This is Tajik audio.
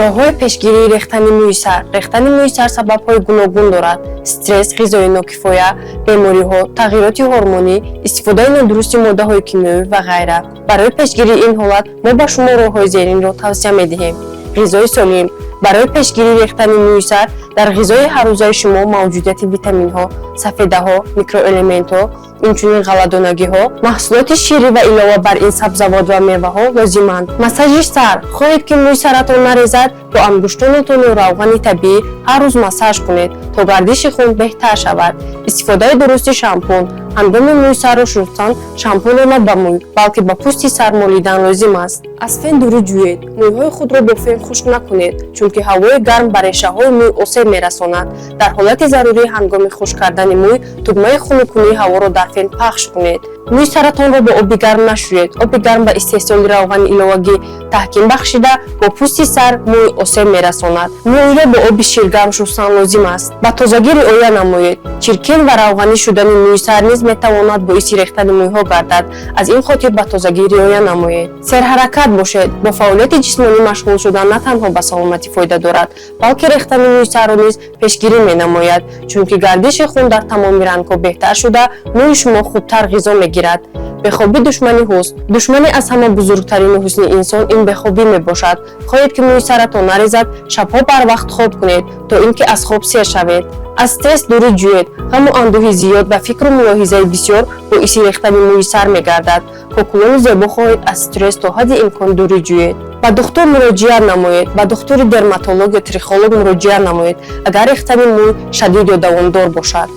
роҳҳои пешгирии рехтани мӯи сар. рехтани мӯи сар сабабҳои гуногун дорад: стресс, ғизои нокифоя, бемориҳо, тағйироти ҳормонӣ, истифодаи нодурусти моддаҳои кимиёвӣ ва ғайра. барои пешгирии ин ҳолат мо ба шумо роҳҳои зеринро тавсия медиҳем. ғизои солим. барои пешгирии рехтани мӯи сар дар ғизои ҳаррӯзаи шумо мавҷудияти витаминҳо, сафедаҳо, микроэлементҳо, инчунин ғалладонагиҳо, маҳсулоти ширӣ ва илова бар ин сабзавот ва меваҳо лозиманд. массажи сар. хоҳед ки мӯи саратон нарезад, бо ангуштонатону равғани табиӣ ҳар рӯз массаж кунед, то гардиши хун беҳтар шавад. истифодаи дурусти шампун. ҳангоми мӯи сарро шустан, шампунро на ба мӯй, балки ба пӯсти сар молидан лозим аст. аз фен дур ҷӯед. мӯйҳои худро бо фен хушк накунед, чунки ҳавои гарм ба решаҳои мӯй осеб мерасонад. дар ҳолати зарурӣ ҳангоми хушк кардани мӯй, тугмаи хунукунии ҳаворо дар фен пахш кунед. мӯи саратонро бо оби гарм нашӯед. оби гарм ба истеҳсоли равғани иловагӣ таҳким бахшида, бо пӯсти сар мӯй осеб мерасонад. мӯйро бо оби ширгарм шустан лозим аст. ба тозагӣ риоя намоед. чиркин ва равғанӣ шудани мӯи сар низ метавонад боиси рехтани мӯйҳо гардад. аз ин хотир ба тозагӣ риоя намоед. серҳаракат бошед. бо фаъолияти ҷисмонӣ машғул шудан на танҳо ба саломатӣ фоида дорад, балки рехтани мӯи сарро низ пешгирӣ менамояд, чунки гардиши хун дар тамоми рангҳо беҳтар шуда, мӯи шумо хубтар ғизо мегирад. бехобӣ душмани ҳусн. душмани аз ҳама бузургтарини ҳусни инсон ин бехобӣ мебошад. хоҳед ки мӯи саратон нарезад, шабҳо барвақт хоб кунед, то ин ки аз хоб сер шавед. аз стресс дурӣ ҷӯед. ғаму андӯҳи зиёд ва фикру мулоҳизаи бисёр боиси рехтани мӯи сар мегардад. кокулони зебо хоҳед аз стресс то ҳадди имкон дурӣ ҷӯед. ба духтур муроҷиат намоед. ба духтури дерматолог ё трихолог муроҷиат намоед, агар рехтани мӯй шадид ё давомдор бошад.